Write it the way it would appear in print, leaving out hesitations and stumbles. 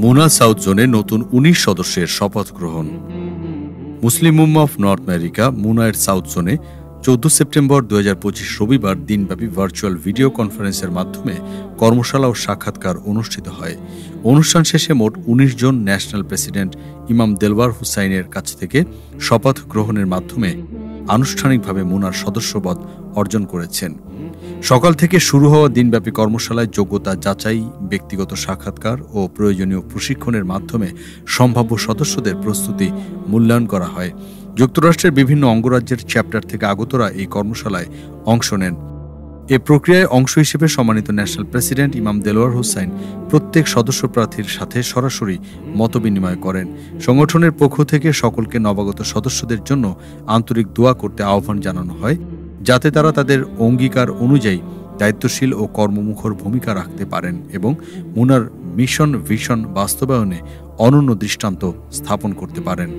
মুনা south জোনে নতুন ১৯ সদস্যের শপথ গ্রহণ। মুসলিম উম্মাহ অফ নর্থ আমেরিকা মুনায়ের সাউথ জোনে ১৪ সেপ্টেম্বর ২০২৫ রবিবার দিনব্যাপী ভার্চুয়াল ভিডিও কনফারেন্সের মাধ্যমে কর্মশালা ও সাক্ষাৎকার অনুষ্ঠিত হয়। অনুষ্ঠান শেষে মোট ১৯ জন ন্যাশনাল প্রেসিডেন্ট ইমাম দেলওয়ার হুসাইনের কাছ থেকে শপথ গ্রহণের মাধ্যমে আনুষ্ঠানিকভাবে মুনার সদস্যপদ অর্জন করেছেন। সকাল থেকে শুরু হওয়া দিনব্যাপী কর্মশালায় যোগ্যতা যাচাই, ব্যক্তিগত সাক্ষাৎকার ও প্রয়োজনীয় প্রশিক্ষণের মাধ্যমে সম্ভাব্য সদস্যদের প্রস্তুতি মূল্যায়ন করা হয়। যুক্তরাষ্ট্রের বিভিন্ন অঙ্গরাজ্যের চ্যাপ্টার থেকে আগতরা এই কর্মশালায় অংশ নেন। এ প্রক্রিয়ায় অংশ হিসেবে সম্মানিত ন্যাশনাল প্রেসিডেন্ট ইমাম দেলওয়ার হুসাইন প্রত্যেক সদস্য প্রার্থীর সাথে সরাসরি মতবিনিময় করেন। সংগঠনের পক্ষ থেকে সকলকে নবাগত সদস্যদের জন্য আন্তরিক দোয়া করতে আহ্বান জানানো হয়, যাতে তারা তাদের অঙ্গীকার অনুযায়ী দায়িত্বশীল ও কর্মমুখর ভূমিকা রাখতে পারেন এবং মুনার মিশন ভিশন বাস্তবায়নে অনন্য দৃষ্টান্ত স্থাপন করতে পারেন।